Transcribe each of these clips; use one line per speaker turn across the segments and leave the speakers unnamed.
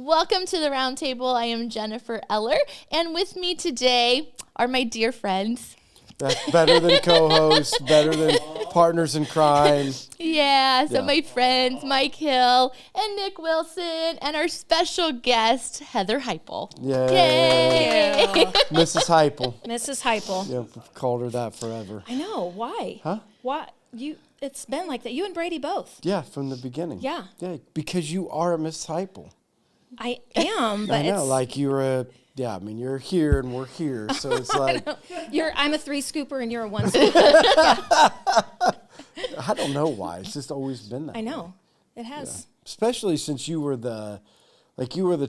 Welcome to the Round Table. I am Jennifer Eller, and with me today are my dear friends.
That's better than co-hosts, better than partners in crime.
So my friends, Mike Hill and Nick Wilson, and our special guest, Heather Hiple.
Yay. Mrs. Hiple.
Mrs. Hiple.
Yeah, we've called her that forever.
I know. Why?
Huh?
Why? It's been like that. You and Brady both.
Yeah, from the beginning.
Yeah.
Yeah, because you are a Mrs. Hiple.
I am, but
I know, like you're you're here and we're here, so it's like...
I'm a 3 scooper and you're a 1 scooper.
I don't know why. It's just always been that
I know.
way.
It has.
Yeah. Especially since you were the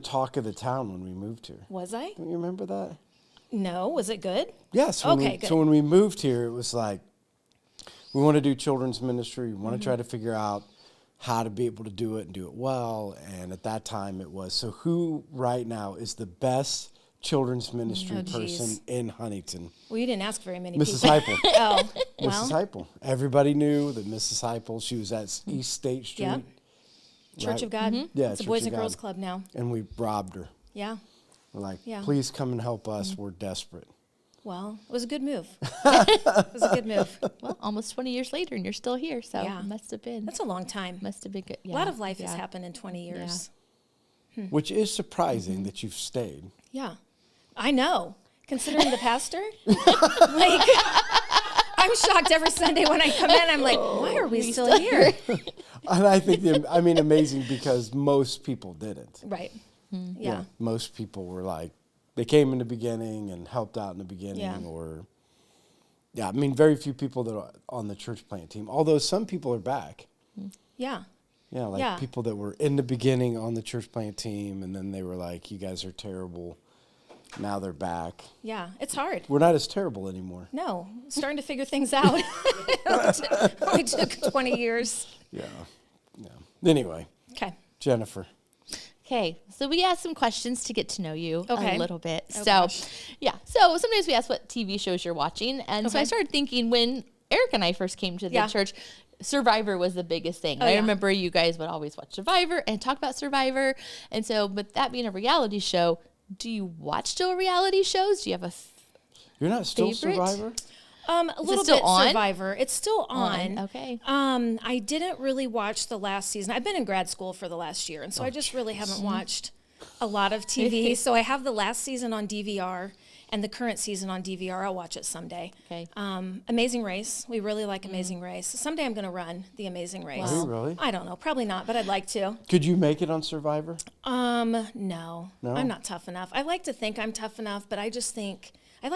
talk of the town when we moved here.
Was I?
Don't you remember that?
No. Was it good?
Yes.
Okay, good.
So when we moved here, it was like, we want to do children's ministry. We want to try to figure out how to be able to do it and do it well. And at that time it was, so who right now is the best children's ministry person in Huntington?
Well, you didn't ask very many
Mrs.
people.
Hiple.
Oh, well.
Mrs. Hiple. Everybody knew that Mrs. Hiple, she was at East State Street.
Yeah. Church
right?
of God.
Yeah,
It's a
Church
Boys
of
and
God.
Girls Club now.
And we robbed her.
Yeah.
We're like,
Yeah.
please come and help us. We're desperate.
Well, it was a good move. It was a good move.
Well, almost 20 years later, and you're still here, so
Yeah.
it must have been.
That's a long time.
Must have been good.
A lot of life has happened in 20 years.
Which is surprising that you've stayed.
Yeah. I know. Considering the pastor, like, I'm shocked every Sunday when I come in. I'm like, why are we still here?
And I think, amazing because most people didn't.
Right.
Yeah. Most people were like, they came in the beginning and helped out in the beginning.
Yeah.
Very few people that are on the church plant team, although some people are back.
Yeah.
Yeah, people that were in the beginning on the church plant team, and then they were like, you guys are terrible. Now they're back.
Yeah. It's hard.
We're not as terrible anymore.
No. Starting to figure things out. It only took 20 years.
Yeah. Anyway,
Okay.
Jennifer.
Okay, so we asked some questions to get to know you a little bit.
Oh,
so
gosh.
sometimes we ask what TV shows you're watching. And so I started thinking when Eric and I first came to the church, Survivor was the biggest thing. I remember you guys would always watch Survivor and talk about Survivor. And so with that being a reality show, do you watch still reality shows? Do you have a
You're not still
favorite?
Survivor?
A little
still
bit
on?
Survivor. It's still on.
Okay.
I didn't really watch the last season. I've been in grad school for the last year, and so I just really haven't watched a lot of TV. So I have the last season on DVR and the current season on DVR. I'll watch it someday.
Okay.
Amazing Race. We really like Amazing Race. Someday I'm going to run the Amazing Race.
Are you really?
I don't know. Probably not, but I'd like to.
Could you make it on Survivor?
No.
No?
I'm not tough enough. I like to think I'm tough enough, but I just think I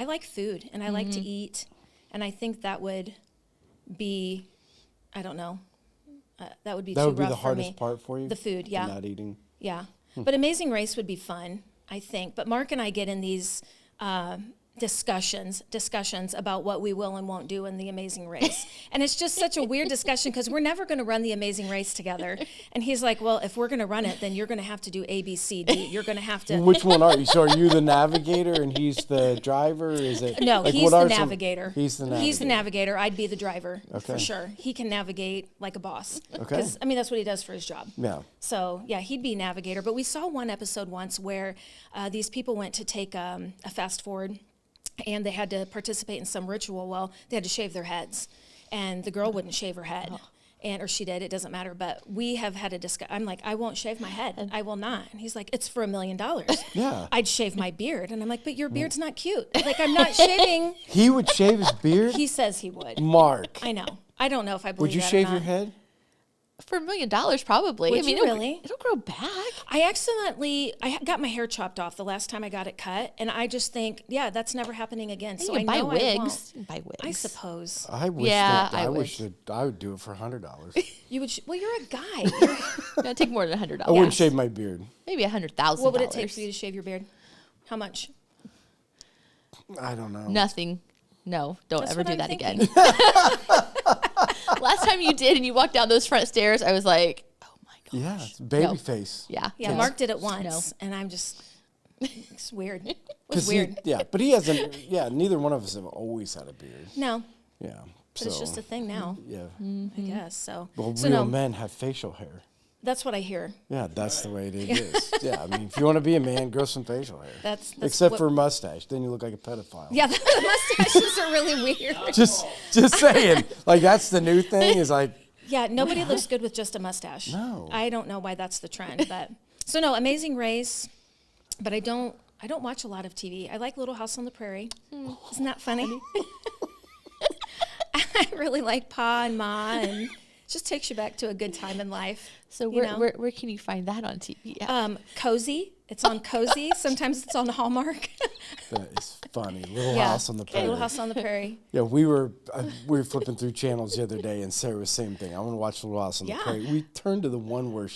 like food and I like to eat, and I think that would be, I don't know, that would be
That
too
would be
rough
the
for
hardest
me.
part for you?
The food, yeah.
Not eating?
Yeah. But Amazing Race would be fun, I think. But Mark and I get in these discussions about what we will and won't do in the Amazing Race. And it's just such a weird discussion because we're never going to run the Amazing Race together. And he's like, well, if we're going to run it, then you're going to have to do A, B, C, D. You're going to have to.
Which one are you? So are you the navigator and he's the driver? Is it?
No,
like,
he's
what
the
are
navigator.
He's the navigator.
He's the navigator. I'd be the driver
Okay.
for sure. He can navigate like a boss.
Okay.
'Cause, I mean, that's what he does for his job.
Yeah.
So, yeah, he'd be navigator. But we saw one episode once where these people went to take a fast forward, and they had to participate in some ritual. Well, they had to shave their heads, and the girl wouldn't shave her head. Or she did, it doesn't matter. But we have had a discussion. I'm like, I won't shave my head. I will not. And he's like, it's for $1 million.
Yeah.
I'd shave my beard. And I'm like, but your beard's not cute. Like, I'm not shaving.
He would shave his beard?
He says he would.
Mark.
I know. I don't know if I believe
Would you
that or
shave your
not.
head?
For $1 million, probably.
Would you really?
It'll grow back.
I got my hair chopped off the last time I got it cut, and I just think, yeah, that's never happening again. So
You can buy
I
wigs.
won't.
You can buy wigs.
I suppose
I wish
Yeah,
that
I
wish that I would do it for $100.
you would. Well, you're a guy.
It'll take more than $100.
I wouldn't shave my beard.
Maybe $100,000.
What would it take for you to shave your beard? How much?
I don't know.
Nothing. No, don't
That's
ever
what
do
I'm
that
thinking.
again. Last time you did and you walked down those front stairs, I was like, oh my gosh.
Yeah, it's baby face.
Yeah.
Yeah, Mark did it once, and I'm just. It's weird. It was
'Cause
weird.
but he hasn't. Yeah, neither one of us have always had a beard.
No,
Yeah,
but it's just a thing now.
Yeah.
I guess so.
Well,
so
real
no.
men have facial hair.
That's what I hear.
Yeah, that's the way it is. Yeah, I mean, if you want to be a man, grow some facial hair.
That's
Except for a mustache, then you look like a pedophile.
Yeah, the mustaches are really weird.
Just saying. Like, that's the new thing is like.
Yeah, nobody looks good with just a mustache.
No.
I don't know why that's the trend, but so no, Amazing Race, but I don't watch a lot of TV. I like Little House on the Prairie. Isn't that funny? I really like Pa and Ma, and it just takes you back to a good time in life.
So where can you find that on TV?
Cozy. It's on Cozy. Sometimes it's on Hallmark.
That is funny. Little House on the Prairie.
Little House on the Prairie.
Yeah, we were flipping through channels the other day, and Sarah was the same thing. I want to watch Little House on the Prairie. We turned to the one where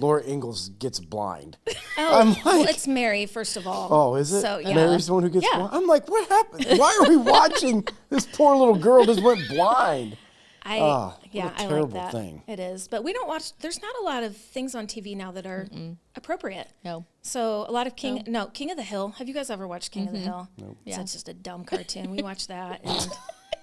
Laura Ingalls gets blind.
Oh, I'm like, well, it's Mary, first of all.
Oh, is it?
So, yeah.
Mary's the one who gets blind? I'm like, what happened? Why are we watching this poor little girl just went blind?
I like that.
Thing.
It is, but we don't watch. There's not a lot of things on TV now that are appropriate.
No.
So a lot of King of the Hill. Have you guys ever watched King of the Hill?
Nope.
Yeah. It's just a dumb cartoon. We watch that, and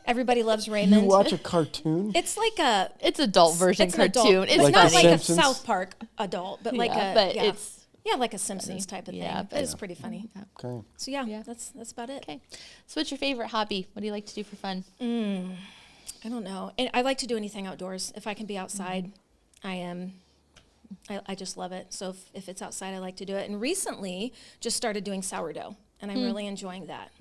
Everybody Loves Raymond.
You watch a cartoon?
It's like
it's adult version cartoon.
It's
like
not like
Simpsons?
a South Park adult, but like
it's
like a Simpsons type of thing. But it's pretty funny.
Okay.
So that's about it.
Okay. So what's your favorite hobby? What do you like to do for fun?
I don't know. And I like to do anything outdoors. If I can be outside, I just love it. So if it's outside, I like to do it. And recently, just started doing sourdough, and I'm really enjoying that.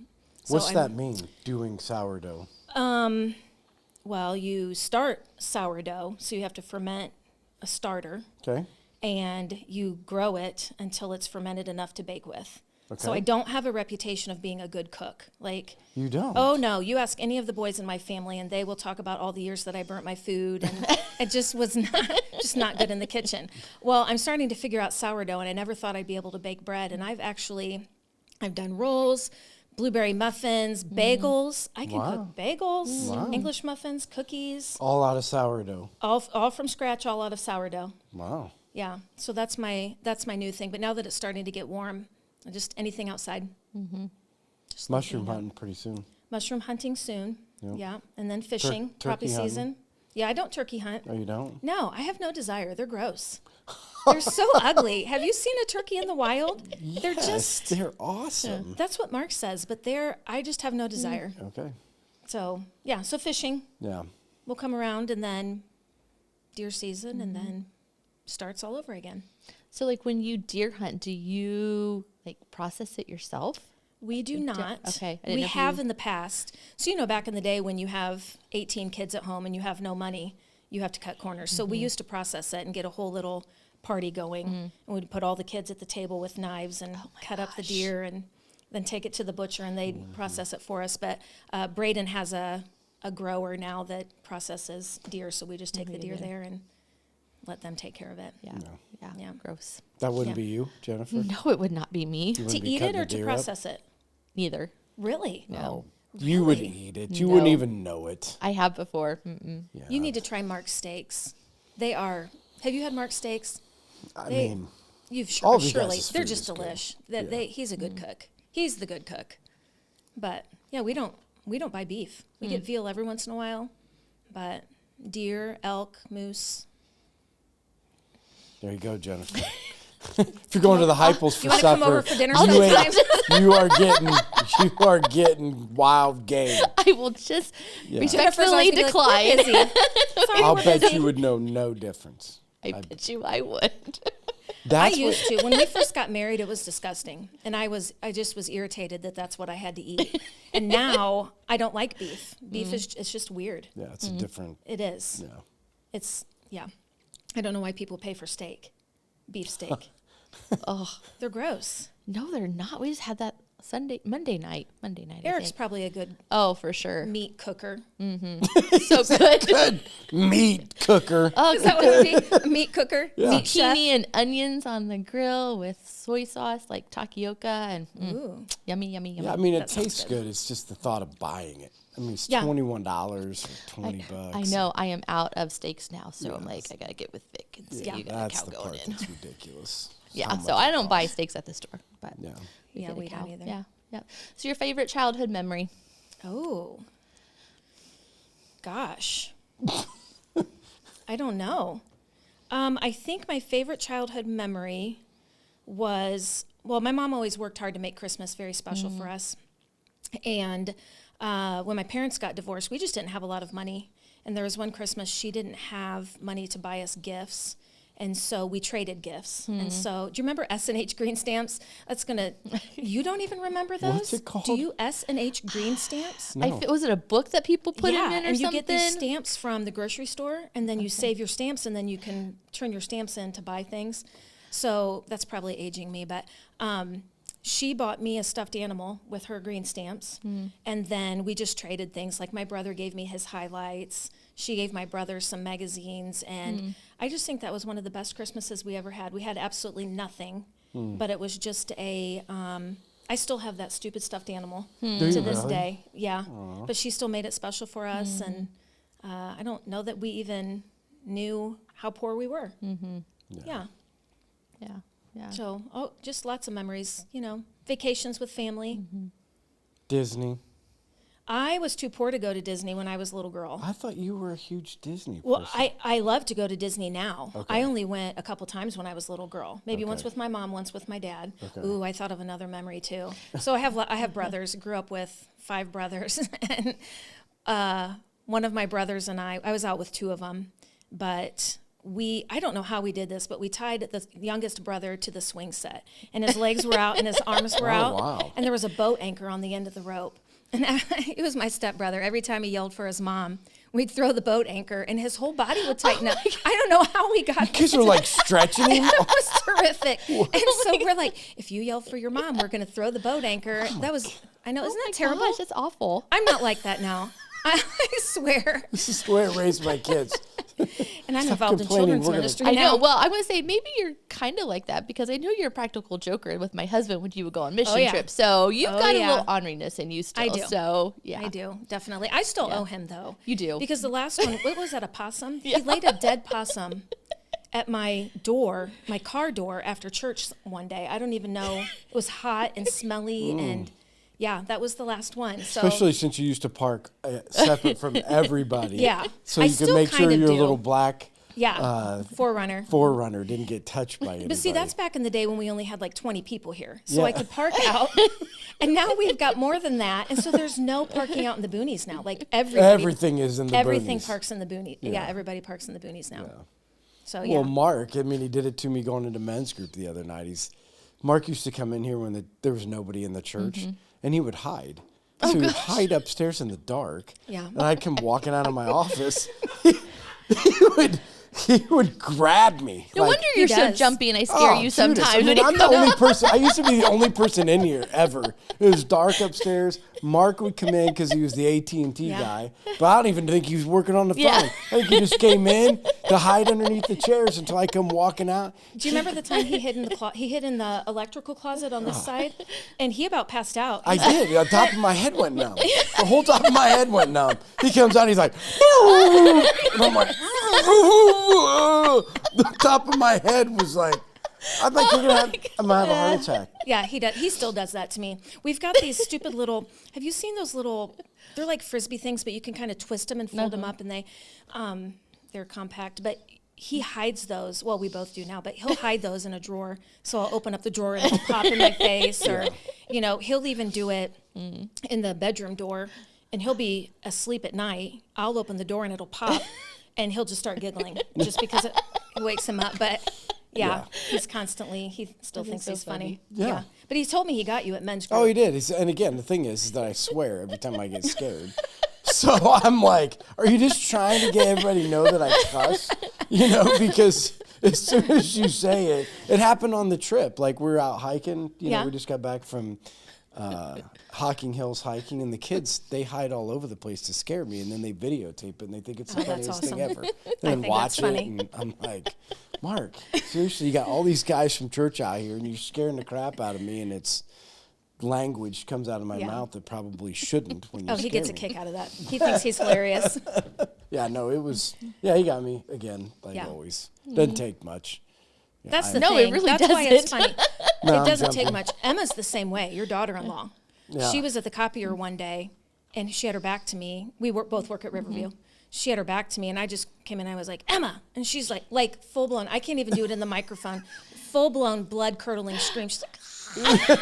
What's that mean, doing sourdough?
Well, you start sourdough, so you have to ferment a starter.
Okay.
And you grow it until it's fermented enough to bake with.
Okay.
So I don't have a reputation of being a good cook. Like,
you don't?
Oh, no. You ask any of the boys in my family, and they will talk about all the years that I burnt my food, and it just was not good in the kitchen. Well, I'm starting to figure out sourdough, and I never thought I'd be able to bake bread. And I've done rolls, blueberry muffins, bagels. I can cook bagels, English muffins, cookies.
All out of sourdough.
All from scratch, all out of sourdough.
Wow.
Yeah. So that's my new thing. But now that it's starting to get warm, just anything outside.
Just mushroom hunting pretty soon.
Mushroom hunting soon.
Yep.
Yeah. And then fishing,
turkey
crappie season.
hunting.
Yeah, I don't turkey hunt.
Oh, you don't?
No, I have no desire. They're gross. They're so ugly. Have you seen a turkey in the wild?
Yes, they're awesome.
Yeah, that's what Mark says, but I just have no desire.
Okay.
So, so fishing.
Yeah.
We'll come around, and then deer season, and then starts all over again.
So, like, when you deer hunt, do you, like, process it yourself?
We do not.
Okay.
We have in the past. So, back in the day when you have 18 kids at home and you have no money, you have to cut corners. So we used to process it and get a whole little party going. And we'd put all the kids at the table with knives and cut up the deer and then take it to the butcher, and they'd process it for us. But Braden has a grower now that processes deer, so we just take the deer there and let them take care of it.
Yeah. Gross.
That wouldn't be you, Jennifer?
No, it would not be me.
To eat it or to process it?
Neither.
Really?
No. You would eat it. You wouldn't even know it.
I have before.
Yeah.
You need to try Mark's steaks. Have you had Mark's steaks?
I mean,
you've
all of
surely.
you guys'
They're
food
just
is good.
delish. He's a good cook. He's the good cook. But yeah, we don't buy beef. We get veal every once in a while, but deer, elk, moose.
There you go, Jennifer. If you're going to the Hiples for
you
supper,
come over for dinner sometime?
you are getting wild game.
I will just
Jennifer's
respectfully
always
decline.
Like, we're busy. Sorry,
I'll
we're
bet
busy.
you would know no difference.
I bet you I would.
I used to. When we first got married, it was disgusting, and I just was irritated that's what I had to eat. And now I don't like beef. Beef it's just weird.
Yeah, it's a different.
It is.
Yeah.
It's I don't know why people pay for steak, beef steak. They're gross.
No, they're not. We just had that Monday night.
Eric's probably a good
for sure
meat cooker.
So good.
Good meat cooker.
Is that what it would be? A meat cooker?
Yeah.
Meat chef?
Zucchini and onions on the grill with soy sauce, like tapioca, and
Ooh.
yummy.
Yeah, I mean, it
That sounds
tastes
good.
good. It's just the thought of buying it. I mean, it's
Yeah.
$21 or $20.
I know. I am out of steaks now, so I'm like, I gotta get with Vic and see
Yeah.
you got a
That's
cow
the
going
part
in.
that's ridiculous.
Yeah,
How
so
much
I
it
don't buy
costs.
steaks at the store, but
Yeah.
we
Yeah,
get a
we
cow.
don't either.
Yeah. So your favorite childhood memory?
Oh. Gosh. I don't know. I think my favorite childhood memory was, well, my mom always worked hard to make Christmas very special for us. And when my parents got divorced, we just didn't have a lot of money. And there was one Christmas she didn't have money to buy us gifts. And so we traded gifts. And so, do you remember S&H green stamps? You don't even remember those?
What's it called?
Do you S&H green stamps?
No.
Was it a book that people put in or
and
something?
you get these stamps from the grocery store, and then you save your stamps, and then you can turn your stamps in to buy things. So that's probably aging me, but she bought me a stuffed animal with her green stamps, and then we just traded things. Like my brother gave me his highlights. She gave my brother some magazines, and I just think that was one of the best Christmases we ever had. We had absolutely nothing, but it was just I still have that stupid stuffed animal to this day. Yeah, aww. But she still made it special for us, and I don't know that we even knew how poor we were. Yeah. So, just lots of memories, vacations with family.
Disney.
I was too poor to go to Disney when I was a little girl.
I thought you were a huge Disney person.
Well, I love to go to Disney now. Okay. I only went a couple times when I was a little girl. Maybe once with my mom, once with my dad. Okay. Ooh, I thought of another memory too. So I have brothers. Grew up with 5 brothers, and one of my brothers and I was out with 2 of them, but I don't know how we did this, but we tied the youngest brother to the swing set, and his legs were out and his arms were out,
wow.
And there was a boat anchor on the end of the rope. And it was my stepbrother. Every time he yelled for his mom, we'd throw the boat anchor, and his whole body would tighten up. I don't know how we got.
Kids were like stretching him.
It was terrific. And so we're like, if you yell for your mom, we're going to throw the boat anchor. I know, isn't that terrible?
Gosh, that's awful.
I'm not like that now. I swear.
This is the way I raised my kids.
And I'm involved in children's ministry now.
I know. Well, I want to say maybe you're kind of like that, because I know you're a practical joker with my husband when you would go on mission trips. So you've got a little orneriness in you still.
I do.
So, yeah.
I do, definitely. I still owe him, though.
You do.
Because the last one, what was that, a possum? He laid a dead possum at my door, my car door, after church one day. I don't even know. It was hot and smelly and... Yeah, that was the last one. So.
Especially since you used to park separate from everybody.
Yeah.
So you could make sure your little black Forerunner didn't get touched by anybody.
But see, that's back in the day when we only had like 20 people here. So I could park out. And now we've got more than that. And so there's no parking out in the boonies now. Like
everything is in the boonies.
Everything parks in the boonies. Yeah, everybody parks in the boonies now. Yeah. So,
Well, Mark, he did it to me going into men's group the other night. Mark used to come in here when there was nobody in the church. And he would hide. So he would hide upstairs in the dark. Yeah. And I'd come walking out of my office. He would grab me.
No wonder you're so jumpy and I scare you sometimes.
I'm the only person. I used to be the only person in here ever. It was dark upstairs. Mark would come in because he was the AT&T guy. But I don't even think he was working on the phone. I think he just came in to hide underneath the chairs until I come walking out.
Do you remember the time he hid in the electrical closet on this side? And he about passed out.
I did. The top of my head went numb. The whole top of my head went numb. He comes out, he's like, and I'm like, the top of my head was like, I'm like, I'm gonna have a heart attack.
Yeah, he does. He still does that to me. We've got these stupid little. Have you seen those little? They're like Frisbee things, but you can kind of twist them and fold them up, and they're compact. But he hides those. Well, we both do now, but he'll hide those in a drawer. So I'll open up the drawer and it'll pop in my face, or he'll even do it in the bedroom door, and he'll be asleep at night. I'll open the door and it'll pop, and he'll just start giggling just because it wakes him up. But. Yeah, he still thinks he's funny. Yeah. But he told me he got you at men's group.
Oh, he did. And again, the thing is that I swear every time I get scared. So I'm like, are you just trying to get everybody to know that I cuss? Because as soon as you say it happened on the trip. Like, we were out hiking. We just got back from Hocking Hills hiking, and the kids, they hide all over the place to scare me, and then they videotape it, and they think it's the funniest thing ever. And then watch it, and I'm like, Mark, seriously, you got all these guys from church out here, and you're scaring the crap out of me, and it's language comes out of my mouth that probably shouldn't when you scare me.
He gets a kick out of that. He thinks he's hilarious.
Yeah, no, it was, he got me again, like always. Doesn't take much. Yeah,
That's the thing.
No, it really doesn't.
That's why it's funny. It doesn't take much. Emma's the same way, your daughter-in-law. Yeah. She was at the copier one day, and she had her back to me. We both work at Riverview. she had her back to me, and I just came in and I was like, Emma. And she's like full blown, I can't even do it in the microphone, full blown blood curdling scream. She's like,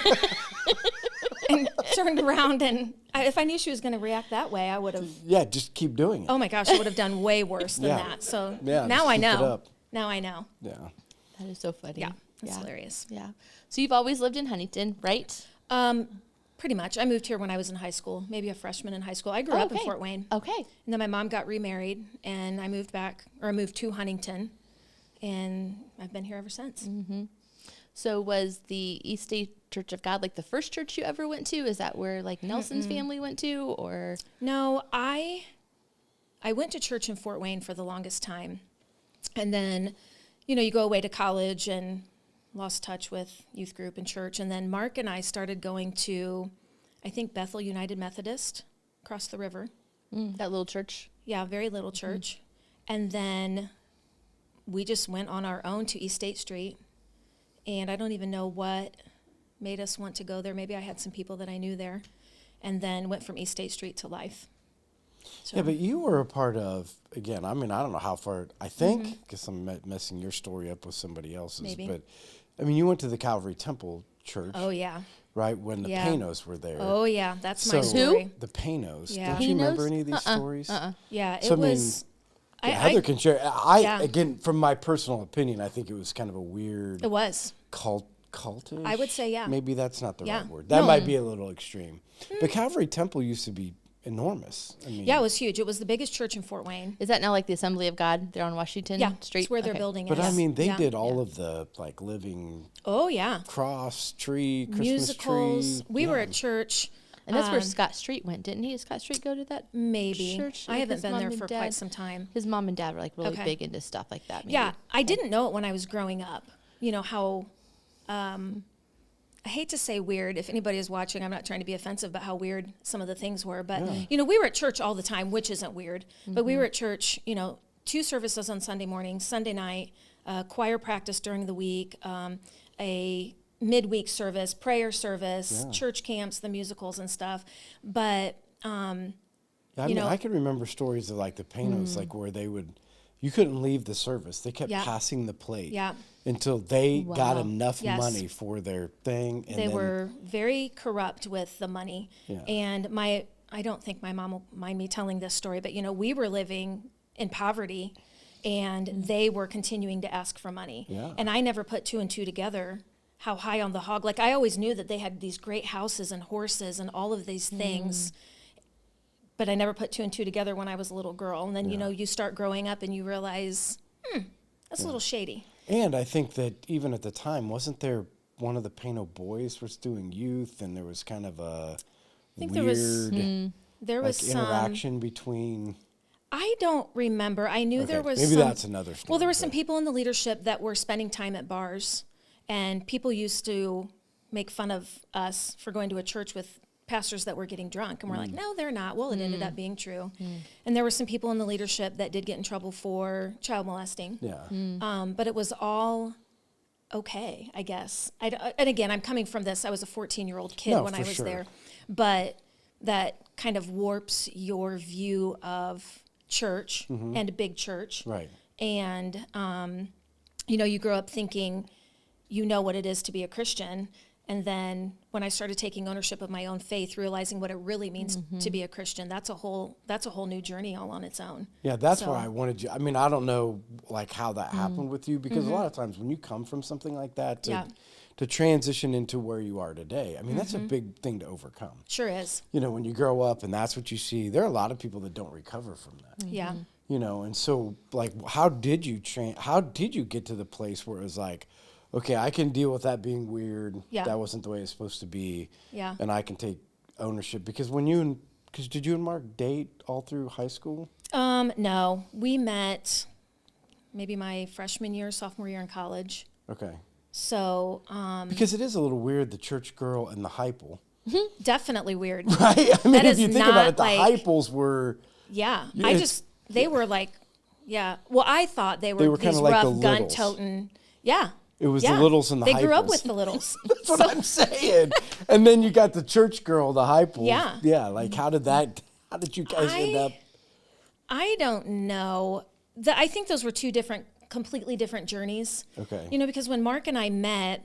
and turned around, and if I knew she was going to react that way, I would have.
Yeah, just keep doing it.
Oh my gosh, I would have done way worse than that. So now I know. Now I know.
Yeah.
That is so funny.
Yeah, it's hilarious.
Yeah. So you've always lived in Huntington, right?
Pretty much. I moved here when I was in high school, maybe a freshman in high school. I grew up in Fort Wayne.
Okay.
And then my mom got remarried, and I moved to Huntington, and I've been here ever since.
Mm-hmm. So was the East State Church of God like the first church you ever went to? Is that where like Nelson's family went to, or?
No, I went to church in Fort Wayne for the longest time. And then, you go away to college and lost touch with youth group and church. And then Mark and I started going to, I think, Bethel United Methodist across the river.
That little church?
Yeah, very little church. And then we just went on our own to East State Street. And I don't even know what made us want to go there. Maybe I had some people that I knew there. And then went from East State Street to Life. So.
Yeah, but you were a part of, again, I mean, I don't know how far, I think, because I'm messing your story up with somebody else's.
Maybe.
But, I mean, you went to the Calvary Temple Church.
Oh, yeah.
Right, when the Panos were there.
Oh, yeah, that's my story.
The Panos.
Yeah.
Don't you remember any of these stories?
Yeah, it
so,
was...
Heather can share. Again, from my personal opinion, I think it was kind of a weird...
It was.
Cultish?
I would say, yeah.
Maybe that's not the right word. That might be a little extreme. But Calvary Temple used to be enormous. I mean,
yeah, it was huge. It was the biggest church in Fort Wayne.
Is that now like the Assembly of God? They're on Washington Street?
That's where their building is.
But I mean, they did all of the like living cross, tree, Christmas
musicals.
tree.
We were at church.
And that's where Scott Street went, didn't he? Did Scott Street go to that
maybe
church?
I haven't been there for quite some time.
His mom and dad were like really big into stuff like that. Maybe.
Yeah, I didn't know it when I was growing up. How... I hate to say weird. If anybody is watching, I'm not trying to be offensive, but how weird some of the things were. But, we were at church all the time, which isn't weird. But we were at church, 2 services on Sunday morning, Sunday night, choir practice during the week, a midweek service, prayer service, church camps, the musicals and stuff. But,
I can remember stories of like the Panos, like where you couldn't leave the service. They kept passing the plate until they got enough money for their thing. And
they were very corrupt with the money. Yeah. And I don't think my mom will mind me telling this story, but, we were living in poverty, and they were continuing to ask for money. Yeah. And I never put 2 and 2 together, how high on the hog. Like, I always knew that they had these great houses and horses and all of these things. But I never put 2 and 2 together when I was a little girl. And then, you start growing up and you realize, that's a little shady.
And I think that even at the time, wasn't there one of the Pano boys was doing youth, and there was kind of a weird
there was
interaction between...
I don't remember. I knew there was
maybe that's another story.
Well, there were some people in the leadership that were spending time at bars, and people used to make fun of us for going to a church with pastors that were getting drunk, and we're like, no, they're not. Well, it ended up being true. And there were some people in the leadership that did get in trouble for child molesting. Yeah. But it was all okay, I guess. And again, I'm coming from this. I was a 14-year-old kid when I was there. But that kind of warps your view of church and a big church.
Right.
And, you grow up thinking you know what it is to be a Christian. And then when I started taking ownership of my own faith, realizing what it really means to be a Christian, that's a whole new journey all on its own.
Yeah, that's why I wanted you. I mean, I don't know like how that happened with you, because a lot of times when you come from something like that to transition into where you are today, I mean, that's a big thing to overcome.
Sure is.
When you grow up and that's what you see, there are a lot of people that don't recover from that.
Yeah.
And so like, how did you get to the place where it was like, okay, I can deal with that being weird. Yeah. That wasn't the way it's supposed to be. Yeah. And I can take ownership. Because did you and Mark date all through high school?
No. We met maybe my freshman year, sophomore year in college.
Okay.
So,
because it is a little weird, the church girl and the Hiple.
Definitely weird.
Right? I mean, if you think about it, the Hiples were...
Yeah. They were like, well, I thought they were these rough, like gun-toting... Yeah.
It was the littles and the Hiples.
They grew up with the littles.
That's what I'm saying. And then you got the church girl, the Hiple.
Yeah.
Yeah, like how did you guys end up
I don't know. I think those were two completely different journeys.
Okay.
Because when Mark and I met,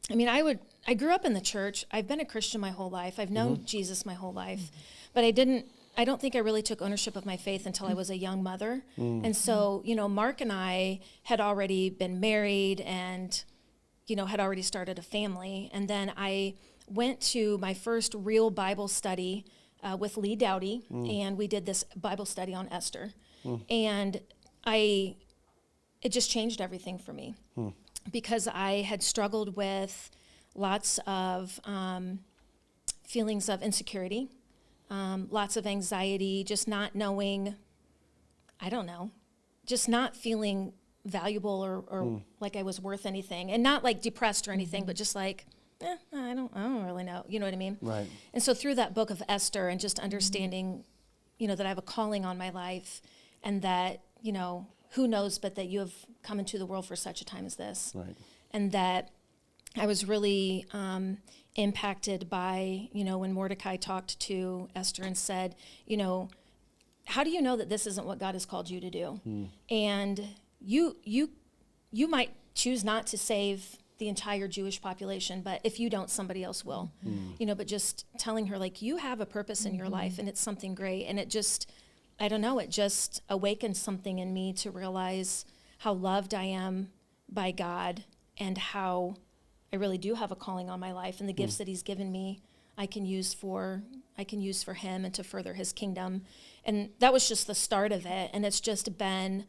I mean, I grew up in the church. I've been a Christian my whole life. I've known Jesus my whole life, but I don't think I really took ownership of my faith until I was a young mother. And so, Mark and I had already been married and, had already started a family. And then I went to my first real Bible study with Lee Dowdy, and we did this Bible study on Esther. And it just changed everything for me because I had struggled with lots of feelings of insecurity, lots of anxiety, just not knowing, just not feeling valuable or like I was worth anything, and not like depressed or anything, but just like, I don't really know. You know what I mean?
Right.
And so through that book of Esther and just understanding, that I have a calling on my life and that, who knows, but that you have come into the world for such a time as this.
Right.
And that I was really impacted by, when Mordecai talked to Esther and said, how do you know that this isn't what God has called you to do? And you might choose not to save the entire Jewish population, but if you don't, somebody else will. But just telling her, like, you have a purpose in your life, and it's something great. And it just, it just awakened something in me to realize how loved I am by God and how I really do have a calling on my life, and the gifts that he's given me I can use for him and to further his kingdom. And that was just the start of it. And it's just been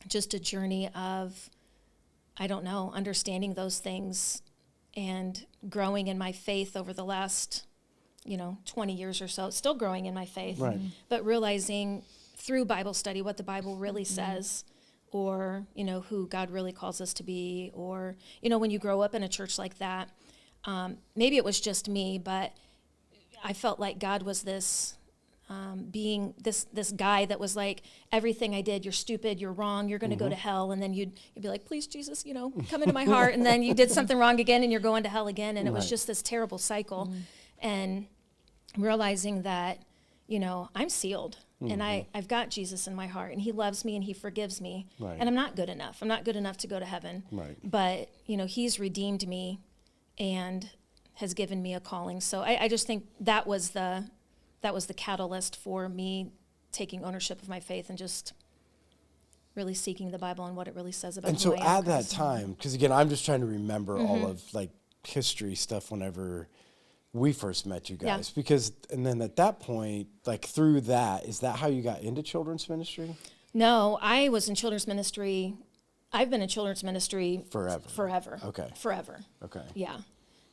just a journey of, understanding those things and growing in my faith over the last, 20 years or so. Still growing in my faith,
right.
But realizing through Bible study what the Bible really says, or, who God really calls us to be, or, when you grow up in a church like that, maybe it was just me, but I felt like God was this being this guy that was like, everything I did, you're stupid, you're wrong, you're going to go to hell. And then you'd be like, please, Jesus, come into my heart. And then you did something wrong again and you're going to hell again. And it was just this terrible cycle. And realizing that, I'm sealed and I've got Jesus in my heart and he loves me and he forgives me.
Right.
And I'm not good enough. I'm not good enough to go to heaven.
Right.
But, he's redeemed me and has given me a calling. So I just think that was the catalyst for me taking ownership of my faith and just really seeking the Bible and what it really says about
and
who I am.
And so at that time, because again, I'm just trying to remember all of like history stuff whenever we first met you guys. Because, and then at that point, like through that, is that how you got into children's ministry?
No, I was in children's ministry. I've been in children's ministry forever.
Okay.
Forever.
Okay.
Yeah.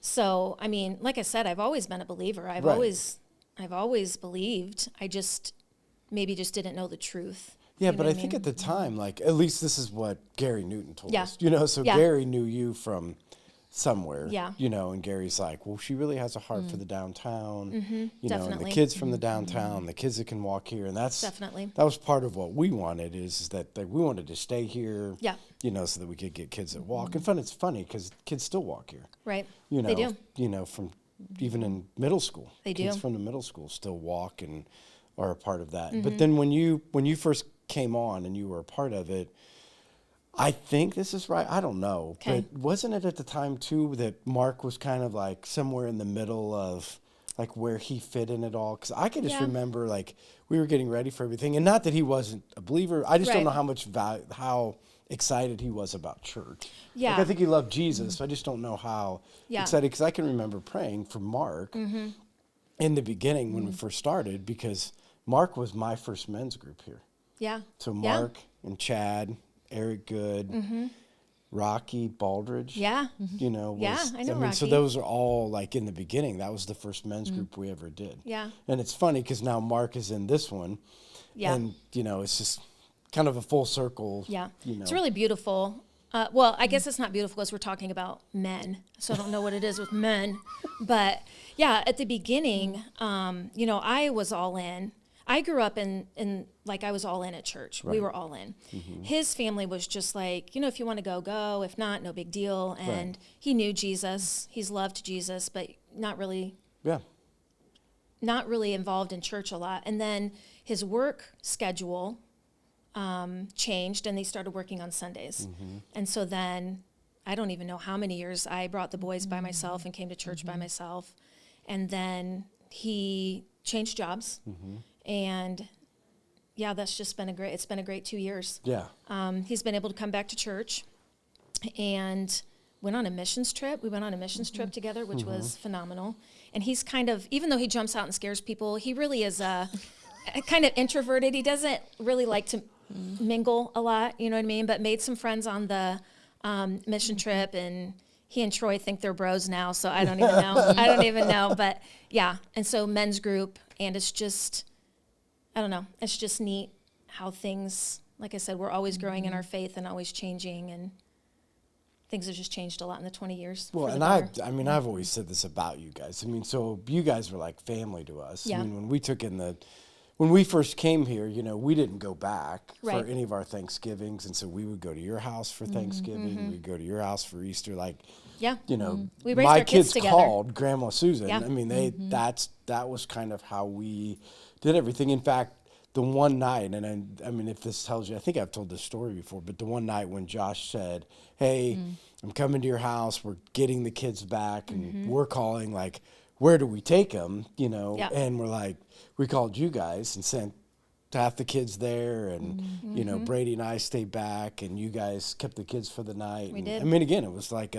So, I mean, like I said, I've always been a believer. I've always believed. I just maybe just didn't know the truth.
Yeah, but I think at the time, like, at least this is what Gary Newton told us. So
Yeah.
Gary knew you from somewhere.
Yeah.
And Gary's like, well, she really has a heart for the downtown. And the
Definitely.
kids from the downtown, the kids that can walk here, and that's
Definitely.
that was part of what we wanted is that we wanted to stay here.
Yeah.
So that we could get kids that walk. And it's funny because kids still walk here.
Right.
They
do.
From even in middle school.
They
Kids
do.
from the middle school still walk and are a part of that. But then when you first came on and you were a part of it, I think this is right. I don't know.
Okay.
But wasn't it at the time too that Mark was kind of like somewhere in the middle of like where he fit in it all? Because I could just remember like we were getting ready for everything, and not that he wasn't a believer. I just don't know how much how excited he was about church.
Yeah.
Like, I think he loved Jesus. I just don't know how excited, because I can remember praying for Mark in the beginning when we first started, because Mark was my first men's group here.
Yeah.
So Mark and Chad, Eric Good, Rocky Baldridge.
Yeah.
I know
Rocky.
So those are all like in the beginning. That was the first men's group we ever did.
Yeah.
And it's funny because now Mark is in this one.
Yeah.
And, it's just kind of a full circle.
Yeah. It's really beautiful. Well, I guess it's not beautiful because we're talking about men. So I don't know what it is with men. But yeah, at the beginning, I was all in. I grew up in like I was all in at church. Right. We were all in. His family was just like, if you want to go, go. If not, no big deal. And he knew Jesus. He's loved Jesus, but not really not really involved in church a lot. And then his work schedule changed, and they started working on Sundays. And so then I don't even know how many years I brought the boys by myself and came to church by myself. And then he changed jobs. And yeah, that's just been it's been a great 2 years.
Yeah.
He's been able to come back to church and went on a missions trip. We went on a missions trip together, which was phenomenal. And he's kind of, even though he jumps out and scares people, he really is kind of introverted. He doesn't really like to mingle a lot, you know what I mean? But made some friends on the mission trip, and he and Troy think they're bros now, so I don't even know. I don't even know, but yeah. And so men's group, and it's just, I don't know, it's just neat how things, like I said, we're always growing in our faith and always changing, and things have just changed a lot in the 20 years.
Well, and I've always said this about you guys. I mean, so you guys were like family to us.
Yeah.
I mean, when we first came here, we didn't go back for
Right.
any of our Thanksgivings, and so we would go to your house for Thanksgiving. We'd go to your house for Easter. Like,
Yeah. We raised
my
our kids
kids
together.
called Grandma Susan.
Yeah.
I mean, that was kind of how we did everything. In fact, the one night, and I mean, if this tells you, I think I've told this story before, but the one night when Josh said, "Hey, I'm coming to your house. We're getting the kids back, and we're calling, like, where do we take them?"
Yeah.
And we're like, we called you guys and sent half the kids there, and Brady and I stayed back, and you guys kept the kids for the night.
We did.
I mean, again, it was like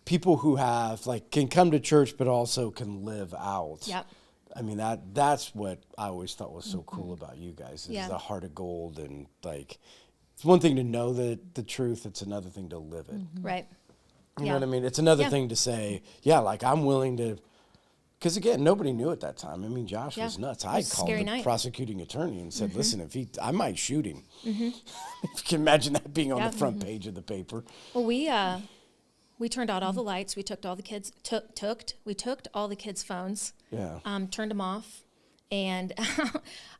people who have can come to church, but also can live out.
Yep.
I mean, that's what I always thought was so cool about you guys, is
Yeah.
the heart of gold. And it's one thing to know the truth. It's another thing to live it.
Right.
You know what I mean? It's another thing to say, I'm willing to, because again, nobody knew at that time. I mean, Josh was nuts. I called the prosecuting attorney and said, listen, I might shoot him. If you can imagine that being on the front page of the paper.
Well, we turned out all the lights. We took all the kids we took all the kids' phones.
Yeah.
Turned them off. And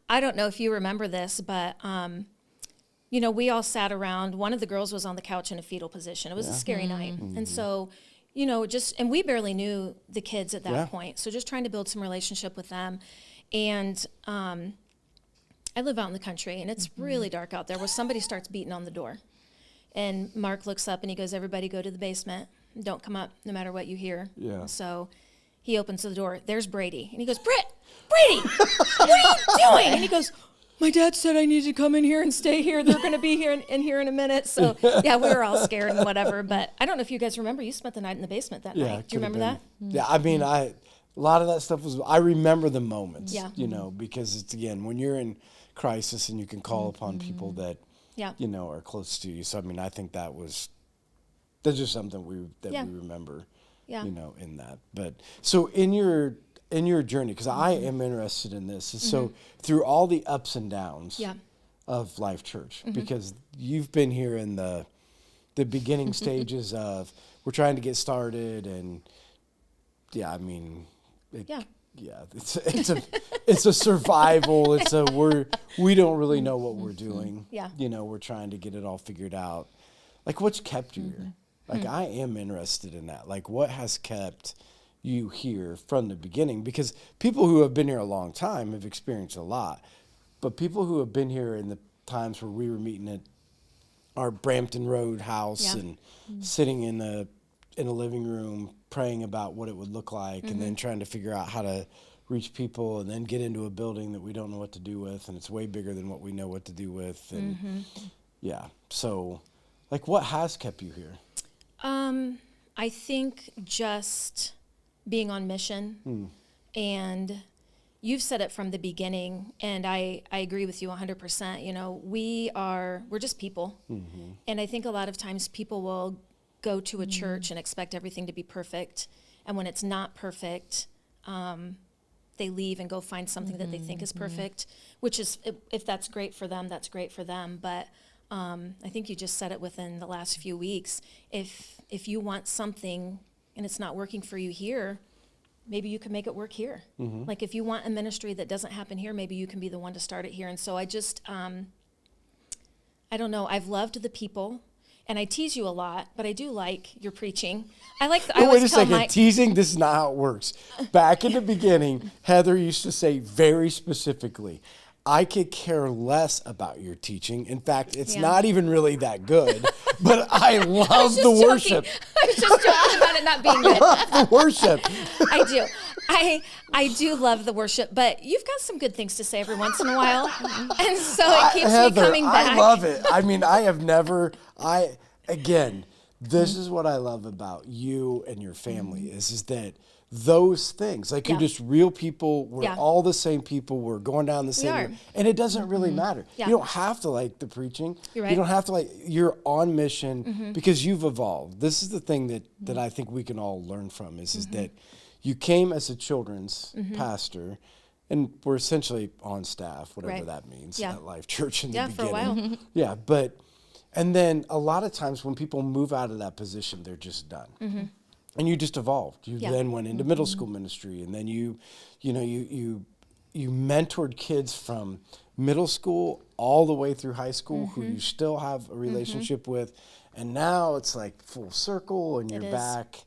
I don't know if you remember this, but we all sat around. One of the girls was on the couch in a fetal position. It was a scary night. And so, and we barely knew the kids at that point. So just trying to build some relationship with them. And I live out in the country, and it's really dark out there, where somebody starts beating on the door. And Mark looks up and he goes, "Everybody go to the basement. Don't come up no matter what you hear."
Yeah.
So he opens the door. There's Brady. And he goes, Brady, what are you doing? And he goes, "My dad said I needed to come in here and stay here. They're going to be here in here in a minute." So, yeah, we were all scared and whatever. But I don't know if you guys remember. You spent the night in the basement that night. Do you remember that?
Yeah, I mean, a lot of that stuff I remember the moments,
Yeah.
Because it's, again, when you're in crisis and you can call upon people that, are close to you. So, I mean, I think that's just something we remember, in that. But so in your journey, because I am interested in this, so through all the ups and downs of Life Church, because you've been here in the beginning stages of we're trying to get started, and it's a survival. We don't really know what we're doing.
Yeah.
We're trying to get it all figured out. Like, what's kept you here? Like, I am interested in that. Like, what has kept you here from the beginning? Because people who have been here a long time have experienced a lot, but people who have been here in the times where we were meeting at our Brampton Road house and sitting in a living room praying about what it would look like, and then trying to figure out how to reach people, and then get into a building that we don't know what to do with, and it's way bigger than what we know what to do with. And so, like, what has kept you here?
I think just being on mission, and you've said it from the beginning, and I agree with you 100%. We're just people. And I think a lot of times people will go to a church and expect everything to be perfect. And when it's not perfect, they leave and go find something that they think is perfect, which is, if that's great for them, that's great for them. But I think you just said it within the last few weeks. If you want something and it's not working for you here, maybe you can make it work here. Like, if you want a ministry that doesn't happen here, maybe you can be the one to start it here. And so I just, I don't know, I've loved the people. and I tease you a lot, but I do like your preaching. I wait
a second, teasing, this is not how it works. Back in the beginning, Heather used to say very specifically, I could care less about your teaching. In fact, it's not even really that good, but I love the worship.
I was just joking about it not being good.
I love the worship.
I do. I do love the worship, but you've got some good things to say every once in a while. And so it keeps
Heather,
me coming back.
I love it. I mean, this is what I love about you and your family is that those things, like you're just real people, we're all the same people, we're going down the same, and it doesn't really matter. You don't have to like the preaching.
You're right.
You don't have to you're on mission because you've evolved. This is the thing that I think we can all learn from is that you came as a children's pastor, and we're essentially on staff, whatever that means, at Life Church in the beginning.
For a while.
Yeah, and then a lot of times when people move out of that position, they're just done. And you just evolved. You then went into middle school ministry, and then you mentored kids from middle school all the way through high school who you still have a relationship with, and now it's like full circle, and you're back.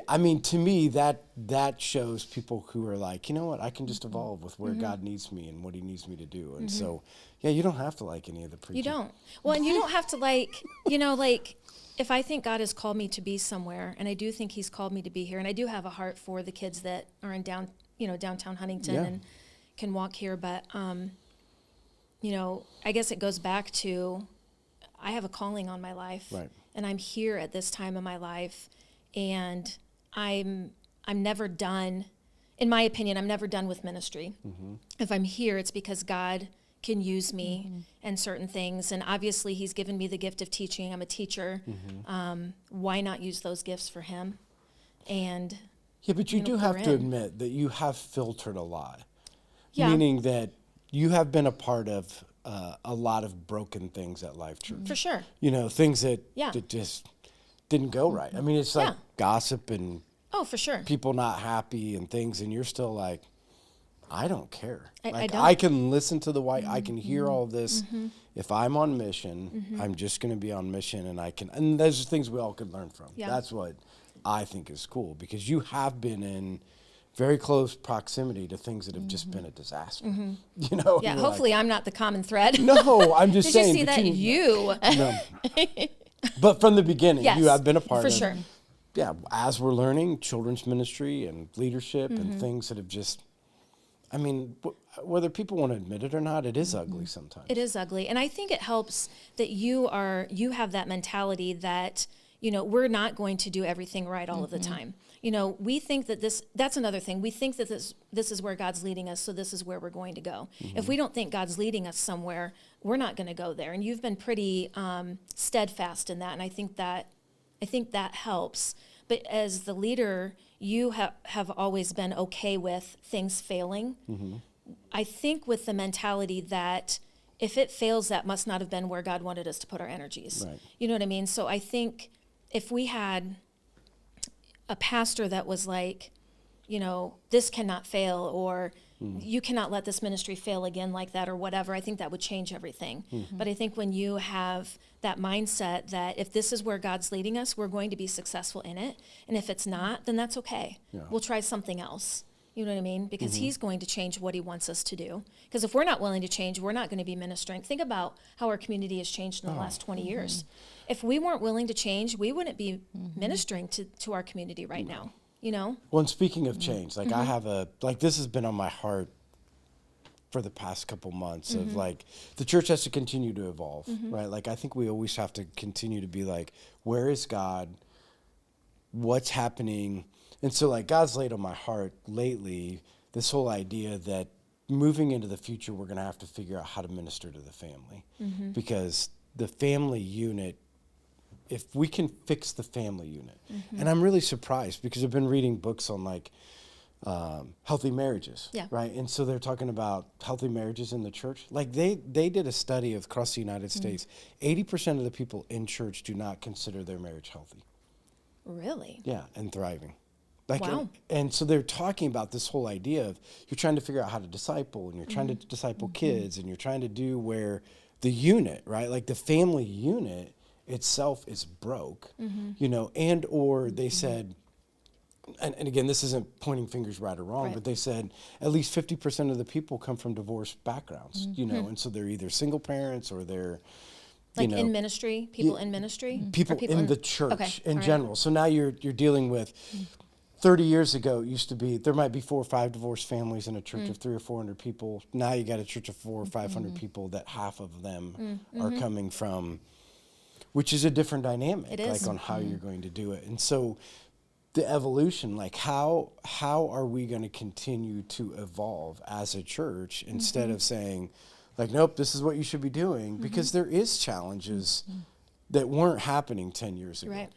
I mean, to me, that shows people who are like, you know what, I can just evolve with where God needs me and what he needs me to do. And so, you don't have to like any of the preaching.
You don't. Well, and you don't have to if I think God has called me to be somewhere, and I do think he's called me to be here, and I do have a heart for the kids that are in downtown Huntington and can walk here, but, I guess it goes back to, I have a calling on my life, and I'm here at this time of my life, and I'm never done, in my opinion, I'm never done with ministry. If I'm here, it's because God can use me in certain things. And obviously he's given me the gift of teaching. I'm a teacher. Why not use those gifts for him? And
but you do have to admit that you have filtered a lot. Meaning that you have been a part of a lot of broken things at Life Church.
For sure.
Things that just didn't go right. I mean, it's like gossip and
for sure.
People not happy and things, and you're still like, I don't care.
I don't.
I can listen to I can hear all this. If I'm on mission, I'm just going to be on mission, and those are things we all can learn from. That's what I think is cool, because you have been in very close proximity to things that have just been a disaster.
Yeah, hopefully I'm not the common thread.
No, I'm just saying.
Did you see that?
No. But from the beginning, you have been a part of.
For sure.
Yeah, as we're learning children's ministry and leadership and things that have just, I mean, whether people want to admit it or not, it is ugly sometimes.
It is ugly. And I think it helps that you have that mentality that, we're not going to do everything right all of the time. We think that that's another thing. We think that this is where God's leading us, so this is where we're going to go. If we don't think God's leading us somewhere, we're not going to go there. And you've been pretty steadfast in that, and I think that helps. But as the leader, you have always been okay with things failing. I think with the mentality that if it fails, that must not have been where God wanted us to put our energies.
Right.
You know what I mean? So I think if we had a pastor that was like, this cannot fail, or you cannot let this ministry fail again like that, or whatever, I think that would change everything. But I think when you have that mindset that if this is where God's leading us, we're going to be successful in it. And if it's not, then that's okay. We'll try something else. You know what I mean? Because he's going to change what he wants us to do. Because if we're not willing to change, we're not going to be ministering. Think about how our community has changed in the last 20 years. If we weren't willing to change, we wouldn't be ministering to our community right now.
Well, and speaking of change, I have this has been on my heart for the past couple months of the church has to continue to evolve, right? I think we always have to continue to be where is God? What's happening? And so God's laid on my heart lately this whole idea that moving into the future, we're going to have to figure out how to minister to the family, because the family unit, if we can fix the family unit, and I'm really surprised because I've been reading books on healthy marriages, right? And so they're talking about healthy marriages in the church. They did a study across the United States. 80% of the people in church do not consider their marriage healthy.
Really?
Yeah, and thriving.
Wow.
And so they're talking about this whole idea of you're trying to figure out how to disciple, and you're trying to disciple kids, and you're trying to do where the unit, right? The family unit itself is broke, and or they said, and again, this isn't pointing fingers right or wrong, but they said at least 50% of the people come from divorced backgrounds, and so they're either single parents or they're,
in ministry, people in ministry?
People in the church in general. So now you're dealing with 30 years ago, it used to be, there might be 4 or 5 divorced families in a church of 300 or 400 people. Now you got a church of 400 or 500 people that half of them are coming from, which is a different dynamic, like on how you're going to do it. And so the evolution, like how are we going to continue to evolve as a church instead of saying, like, nope, this is what you should be doing, because there is challenges that weren't happening 10 years ago.
Right.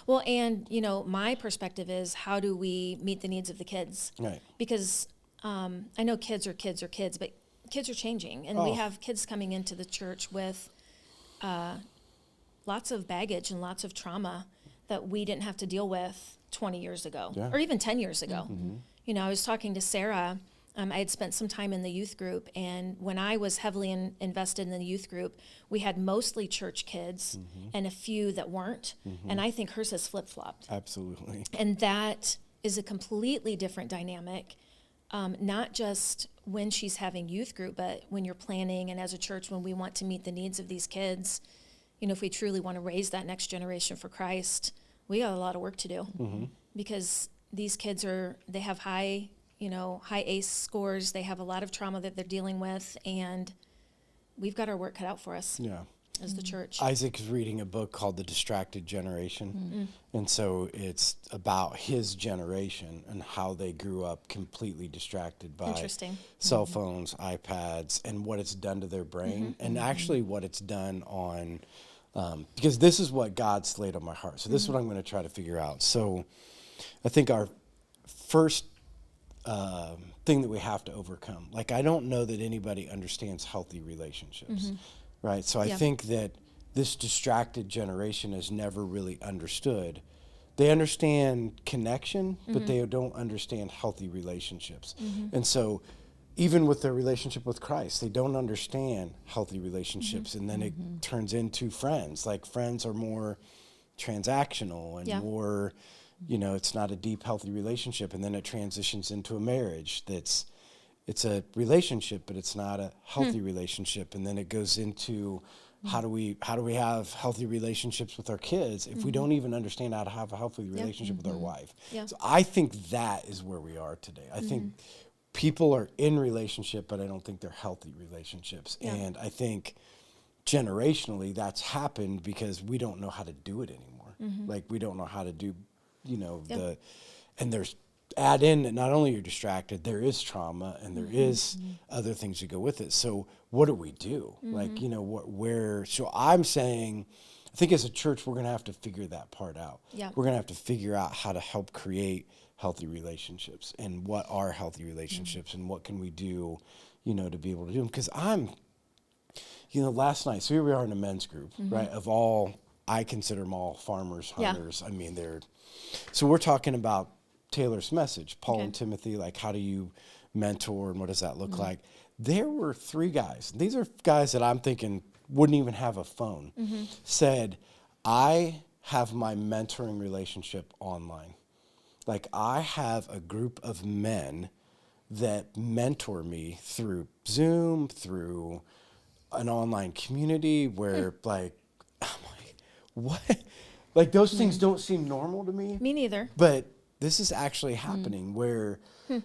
Well, and, my perspective is, how do we meet the needs of the kids?
Right.
Because I know kids are kids, but kids are changing. And we have kids coming into the church with lots of baggage and lots of trauma that we didn't have to deal with 20 years ago or even 10 years ago. I was talking to Sarah. I had spent some time in the youth group, and when I was heavily invested in the youth group, we had mostly church kids and a few that weren't, and I think hers has flip-flopped.
Absolutely.
And that is a completely different dynamic, not just when she's having youth group, but when you're planning, and as a church, when we want to meet the needs of these kids, if we truly want to raise that next generation for Christ, we got a lot of work to do, because these kids they have high ACE scores. They have a lot of trauma that they're dealing with, and we've got our work cut out for us as the church.
Isaac is reading a book called The Distracted Generation, and so it's about his generation and how they grew up completely distracted by cell phones, iPads, and what it's done to their brain, and actually what it's done on, because this is what God's laid on my heart. So this is what I'm going to try to figure out. So I think our first thing that we have to overcome. Like, I don't know that anybody understands healthy relationships, right? So I think that this distracted generation has never really understood. They understand connection, but they don't understand healthy relationships. And so even with their relationship with Christ, they don't understand healthy relationships. And then it turns into friends. Like, friends are more transactional and more... it's not a deep, healthy relationship, and then it transitions into a marriage it's a relationship, but it's not a healthy relationship, and then it goes into how do we have healthy relationships with our kids if we don't even understand how to have a healthy relationship with our wife. So I think that is where we are today. I think people are in relationship, but I don't think they're healthy relationships, and I think generationally that's happened because we don't know how to do it anymore. Like, we don't know how to do and there's add in that not only you're distracted, there is trauma and there is other things that go with it. So what do we do? Like, so I'm saying, I think as a church, we're going to have to figure that part out. We're going to have to figure out how to help create healthy relationships and what are healthy relationships and what can we do, to be able to do them. Because last night, so here we are in a men's group, right? I consider them all farmers, hunters. I mean, so we're talking about Taylor's message, Paul and Timothy, like, how do you mentor and what does that look like? There were 3 guys. These are guys that I'm thinking wouldn't even have a phone, said, I have my mentoring relationship online. Like, I have a group of men that mentor me through Zoom, through an online community where, like, I'm like, what? Like, those things don't seem normal to me.
Me neither.
But this is actually happening where,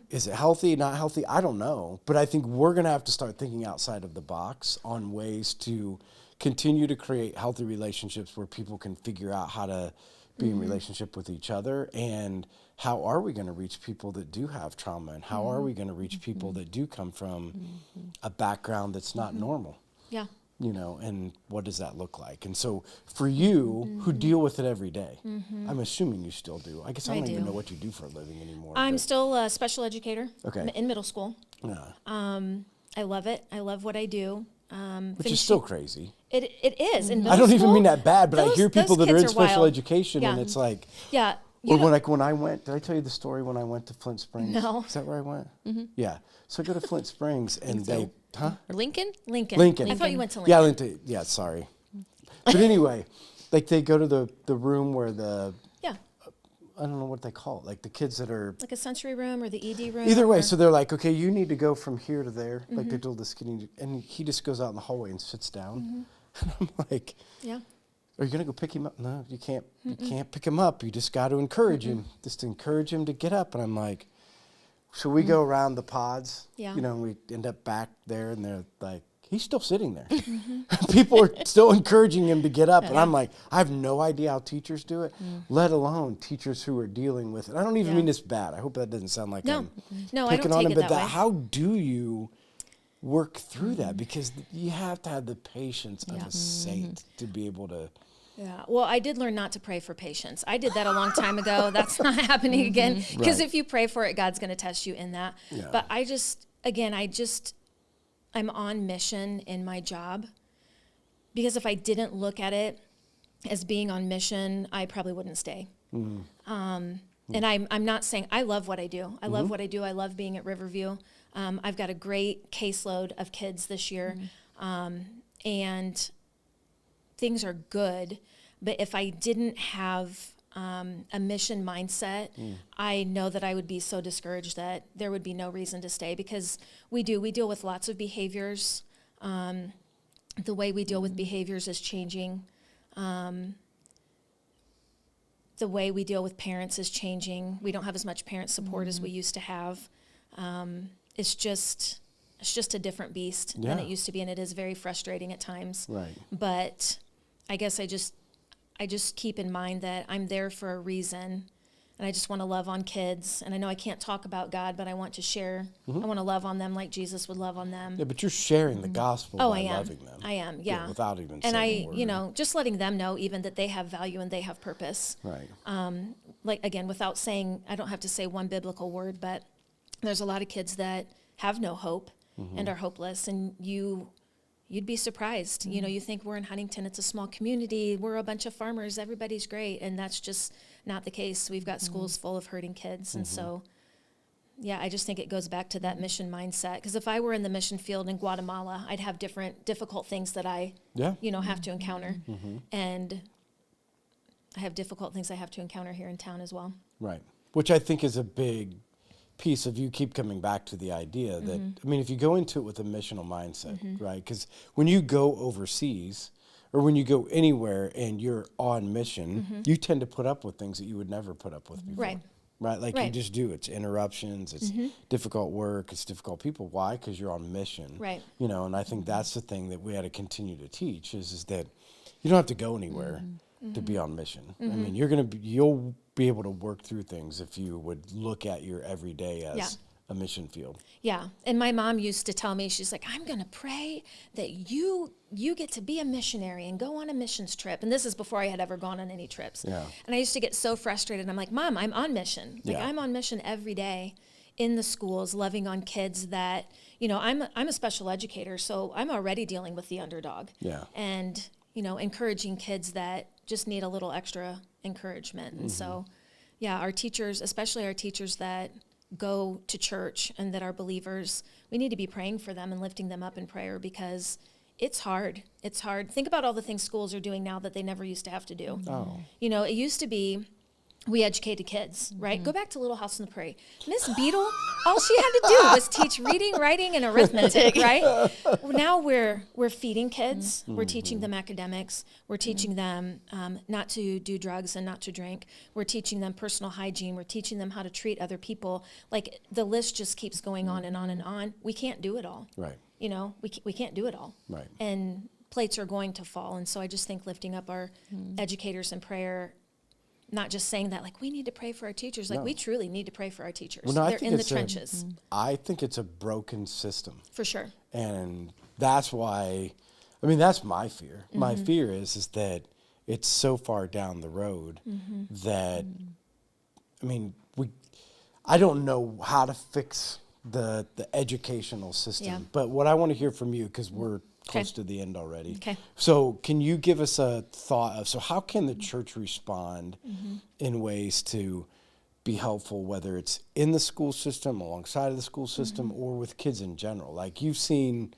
is it healthy, not healthy? I don't know. But I think we're going to have to start thinking outside of the box on ways to continue to create healthy relationships where people can figure out how to be in relationship with each other. And how are we going to reach people that do have trauma? And how are we going to reach people that do come from a background that's not normal?
Yeah.
And what does that look like? And so for you who deal with it every day, I'm assuming you still do. I guess I don't even know what you do for a living anymore.
I'm still a special educator in middle school.
Yeah.
I love it. I love what I do.
Which is still crazy.
It is. In
I don't
school,
even mean that bad, but I hear people that are in special
wild.
education and it's like...
Yeah.
Or when I went, did I tell you the story when I went to Flint Springs?
No.
Is that where I went? Yeah. So I go to Flint Springs and they... Huh?
Or Lincoln?
Lincoln. I thought you went to Lincoln.
Yeah, Lincoln. Yeah, sorry. But anyway, Like they go to the room where the,
Yeah.
I don't know what they call it, like the kids that are.
Like a sensory room or the ED room.
Either way, so they're like, okay, you need to go from here to there. Like they told this kid, and he just goes out in the hallway and sits down. And I'm like,
yeah.
Are you going to go pick him up? No, you can't. You can't pick him up. You just got to encourage him. Just to encourage him to get up. And I'm like, so we go around the pods.
Yeah.
You know, and we end up back there, and they're like, he's still sitting there. People are still encouraging him to get up. And I'm like, I have no idea how teachers do it, let alone teachers who are dealing with it. I don't even mean this bad. I hope that doesn't sound like I'm
I
picking
don't
on
take
him.
it
But
that way.
how do you work through that? Because you have to have the patience of a saint to be able to.
Yeah. Well, I did learn not to pray for patience. I did that a long time ago. That's not happening again. Because if you pray for it, God's going to test you in that.
Yeah.
But I'm on mission in my job. Because if I didn't look at it as being on mission, I probably wouldn't stay. And I'm not saying, I love what I do. I love what I do. I love being at Riverview. I've got a great caseload of kids this year. And things are good, but if I didn't have a mission mindset, I know that I would be so discouraged that there would be no reason to stay, because we deal with lots of behaviors. The way we deal with behaviors is changing. The way we deal with parents is changing. We don't have as much parent support as we used to have. It's just a different beast than it used to be, and it is very frustrating at times.
Right.
But I guess I just keep in mind that I'm there for a reason, and I just want to love on kids. And I know I can't talk about God, but I want to share. I want to love on them like Jesus would love on them.
Yeah, but you're sharing the gospel by loving them.
I am, yeah.
Without even
and
saying a word.
Just letting them know even that they have value and they have purpose.
Right.
Like, again, without saying, I don't have to say one biblical word, but there's a lot of kids that have no hope and are hopeless, and you'd be surprised. You know, you think we're in Huntington, it's a small community, we're a bunch of farmers, everybody's great, and that's just not the case. We've got schools full of hurting kids, and so, yeah, I just think it goes back to that mission mindset, because if I were in the mission field in Guatemala, I'd have different difficult things that I, have to encounter, and I have difficult things I have to encounter here in town as well.
Right, which I think is a big piece of, you keep coming back to the idea that, I mean, if you go into it with a missional mindset, right? Because when you go overseas or when you go anywhere and you're on mission, you tend to put up with things that you would never put up with before. Right? Like you just do. It's interruptions, it's difficult work, it's difficult people. Why? Because you're on mission.
Right.
You know, and I think that's the thing that we had to continue to teach is that you don't have to go anywhere to be on mission. I mean, you'll be able to work through things if you would look at your everyday as a mission field. Yeah.
And my mom used to tell me, she's like, I'm going to pray that you get to be a missionary and go on a missions trip. And this is before I had ever gone on any trips.
Yeah.
And I used to get so frustrated. I'm like, Mom, I'm on mission. Like, I'm on mission every day in the schools, loving on kids that, I'm a special educator, so I'm already dealing with the underdog.
Yeah.
And, encouraging kids that just need a little extra encouragement. And so, our teachers, especially our teachers that go to church and that are believers, we need to be praying for them and lifting them up in prayer, because it's hard. It's hard. Think about all the things schools are doing now that they never used to have to do.
Oh.
It used to be we educated kids, right? Go back to Little House on the Prairie. Miss Beadle, all she had to do was teach reading, writing, and arithmetic, right? Now we're feeding kids. We're teaching them academics. We're teaching them not to do drugs and not to drink. We're teaching them personal hygiene. We're teaching them how to treat other people. Like, the list just keeps going on and on and on. We can't do it all.
Right.
We can't do it all.
Right.
And plates are going to fall. And so I just think lifting up our educators in prayer, not just saying that, like, we need to pray for our teachers. Like, we truly need to pray for our teachers.
Well, no,
they're in the trenches.
I think it's a broken system.
For sure.
And that's why, that's my fear. My fear is that it's so far down the road that, I don't know how to fix the educational system.
Yeah.
But what I want to hear from you, because we're close to the end already.
Okay.
So can you give us a thought of, so how can the church respond in ways to be helpful, whether it's in the school system, alongside of the school system, or with kids in general? Like, you've seen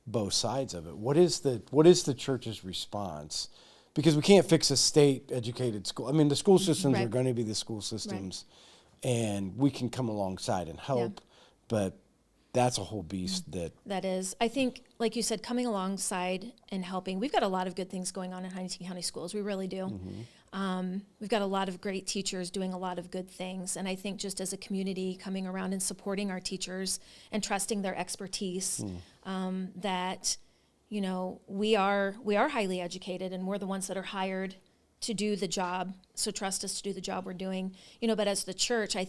both sides of it. What is the church's response because we can't fix a state-educated school. I mean, the school systems
Right.
are going to be the school systems, and we can come alongside and help, but that's a whole beast
That is. I think, like you said, coming alongside and helping. We've got a lot of good things going on in Huntington County Schools. We really do. We've got a lot of great teachers doing a lot of good things. And I think just as a community coming around and supporting our teachers and trusting their expertise, that, you know, we are highly educated and we're the ones that are hired to do the job. So trust us to do the job we're doing. You know, but as the church, I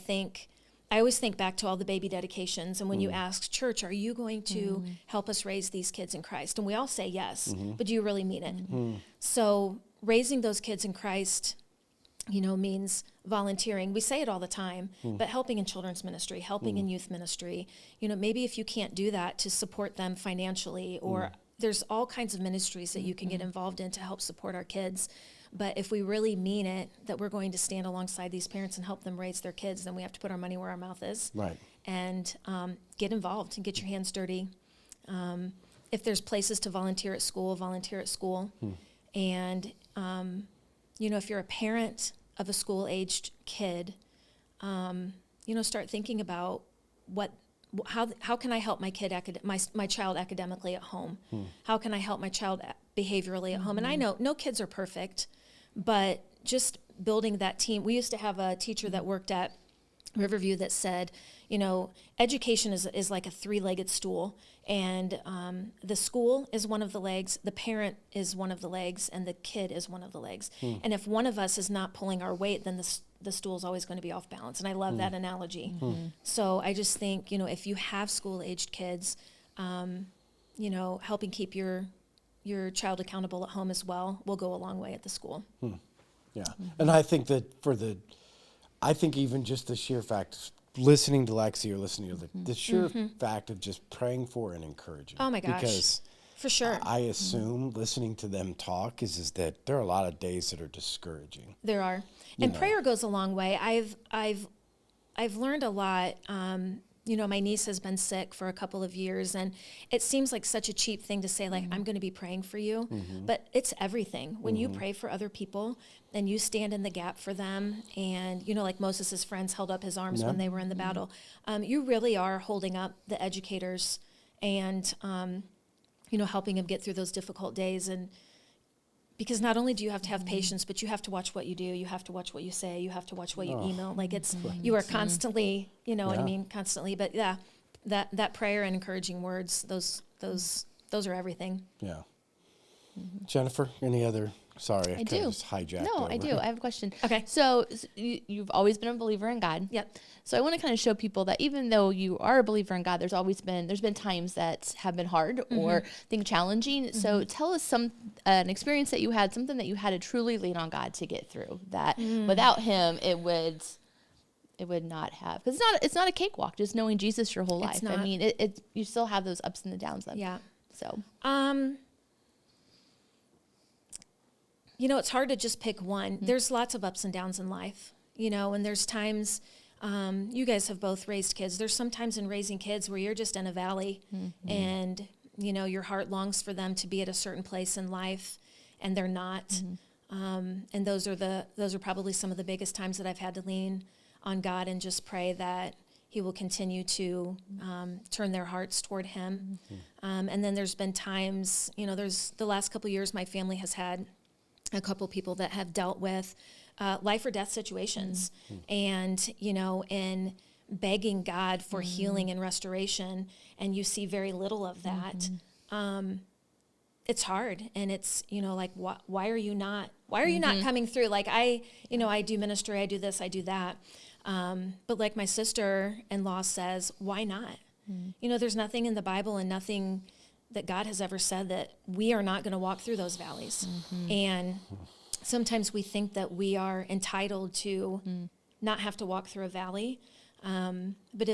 always think back to all the baby dedications, and when you ask church, are you going to help us raise these kids in Christ? And we all say yes, but do you really mean it? So raising those kids in Christ, you know, means volunteering. We say it all the time, but helping in children's ministry, helping in youth ministry, you know, maybe if you can't do that, to support them financially, or there's all kinds of ministries that you can get involved in to help support our kids. But if we really mean it, that we're going to stand alongside these parents and help them raise their kids, then we have to put our money where our mouth is.
Right.
And get involved and get your hands dirty. If there's places to volunteer at school, volunteer at school. And, you know, if you're a parent of a school-aged kid, you know, start thinking about how can I help my kid, my child academically at home? How can I help my child behaviorally at home? And I know no kids are perfect, but just building that team. We used to have a teacher that worked at Riverview that said, you know, education is like a three-legged stool, and the school is one of the legs, the parent is one of the legs, and the kid is one of the legs. And if one of us is not pulling our weight, then the stool is always going to be off balance. And I love that analogy. So I just think, you know, if you have school-aged kids, you know, helping keep your child accountable at home as well will go a long way at the school.
Yeah. And I think that I think even just the sheer fact, listening to Lexi or listening to the sheer fact of just praying for and encouraging.
Oh my gosh.
Because
for sure.
I assume listening to them talk is that there are a lot of days that are discouraging.
There are. And prayer goes a long way. I've learned a lot. You know, my niece has been sick for a couple of years, and it seems like such a cheap thing to say, like, I'm going to be praying for you. But it's everything. When you pray for other people and you stand in the gap for them, and, you know, like Moses' friends held up his arms when they were in the battle, you really are holding up the educators and, you know, helping them get through those difficult days. And because not only do you have to have patience, but you have to watch what you do. You have to watch what you say. You have to watch what you email. Like you are constantly, you know what I mean? Constantly. But yeah, that prayer and encouraging words, those are everything.
Yeah. Jennifer, any other? Sorry, I
do.
Just hijacked.
No,
over.
I do. I have a question.
Okay.
So you've always been a believer in God.
Yep.
So I want to kind of show people that even though you are a believer in God, there's been times that have been hard or challenging. So tell us an experience that you had, something that you had to truly lean on God to get through. That without Him, it would not have, because it's not a cakewalk. Just knowing Jesus your whole life.
Not.
I mean, you still have those ups and the downs.
Yeah.
So.
You know, it's hard to just pick one. There's lots of ups and downs in life, you know, and there's times, you guys have both raised kids. There's sometimes in raising kids where you're just in a valley and, you know, your heart longs for them to be at a certain place in life and they're not. And those are probably some of the biggest times that I've had to lean on God and just pray that He will continue to turn their hearts toward Him. And then there's been times, you know, there's the last couple of years my family has had a couple people that have dealt with life or death situations. And, you know, in begging God for healing and restoration, and you see very little of that, it's hard. And it's, you know, like, why are you not coming through? Like I do ministry, I do this, I do that. But like my sister-in-law says, why not? You know, there's nothing in the Bible and nothing that God has ever said that we are not going to walk through those valleys. And sometimes we think that we are entitled to not have to walk through a valley. But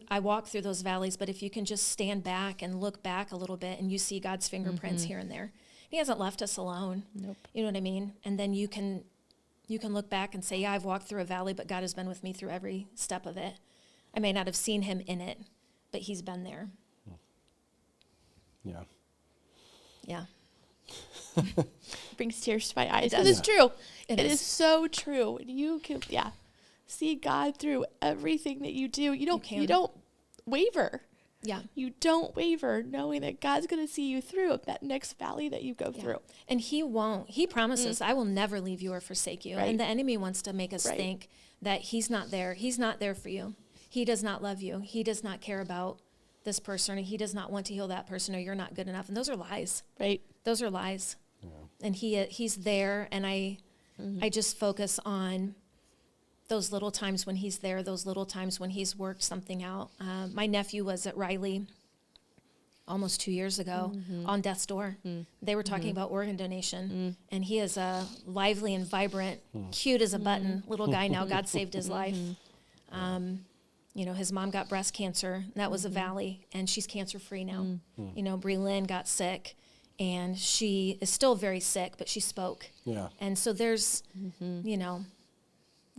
I walk through those valleys, but if you can just stand back and look back a little bit and you see God's fingerprints here and there, He hasn't left us alone.
Nope.
You know what I mean? And then you can look back and say, yeah, I've walked through a valley, but God has been with me through every step of it. I may not have seen Him in it, but He's been there.
Yeah.
Yeah.
Brings tears to my eyes. Because it's true. It is so true. And you can, see God through everything that you do. You don't waver.
Yeah.
You don't waver knowing that God's going to see you through that next valley that you go through.
And he won't. He promises, I will never leave you or forsake you. Right. And the enemy wants to make us think that he's not there. He's not there for you. He does not love you. He does not care about this person. He does not want to heal that person, or you're not good enough. And those are lies.
Right.
Those are lies. Yeah. And he's there, and I just focus on those little times when he's there, those little times when he's worked something out. My nephew was at Riley almost 2 years ago on death's door. They were talking about organ donation, and he is a lively and vibrant, cute as a button little guy now. God saved his life. His mom got breast cancer, and that was a valley, and she's cancer-free now. Bree Lynn got sick, and she is still very sick, but she spoke. Yeah. And so there's,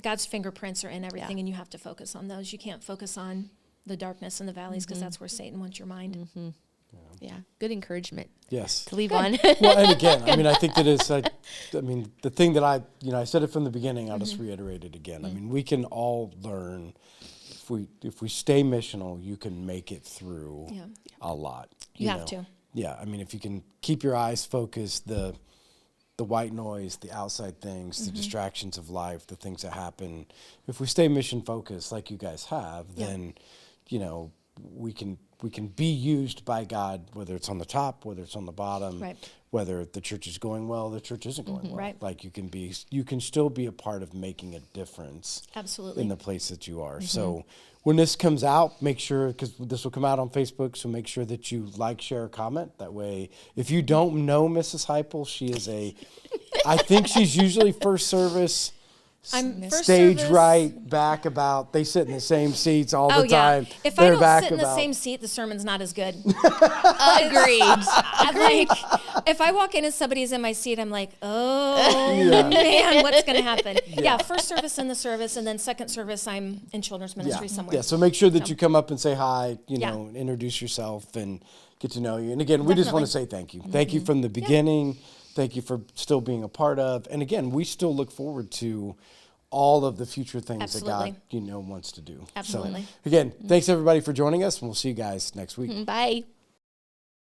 God's fingerprints are in everything, and you have to focus on those. You can't focus on the darkness and the valleys, because that's where Satan wants your mind.
Yeah. Good encouragement.
Yes.
To leave on.
Well, and again, I think that is, the thing that I said it from the beginning, I'll just reiterate it again. We can all learn, if we stay missional, you can make it through a lot.
You have to.
Yeah. If you can keep your eyes focused, the white noise, the outside things, the distractions of life, the things that happen. If we stay mission focused like you guys have, then, we can be used by God, whether it's on the top, whether it's on the bottom, whether the church is going well, the church isn't going well. Right. Like you can still be a part of making a difference.
Absolutely.
In the place that you are. So when this comes out, make sure, because this will come out on Facebook, so make sure that you like, share, or comment. That way, if you don't know Mrs. Hiple, she is I think she's usually first service, stage right, back about. They sit in the same seats all the time.
If I don't sit in the same seat, the sermon's not as good.
Agreed.
If I walk in and somebody's in my seat, I'm like, man, what's going to happen? First service in the service, and then second service, I'm in children's ministry somewhere.
Yeah, so make sure that you come up and say hi, introduce yourself and get to know you. And again, we just want to say thank you. Thank you from the beginning. Thank you for still being a part of. And again, we still look forward to all of the future things that God, wants to do.
Absolutely.
So, again, thanks everybody for joining us, and we'll see you guys next week.
Bye.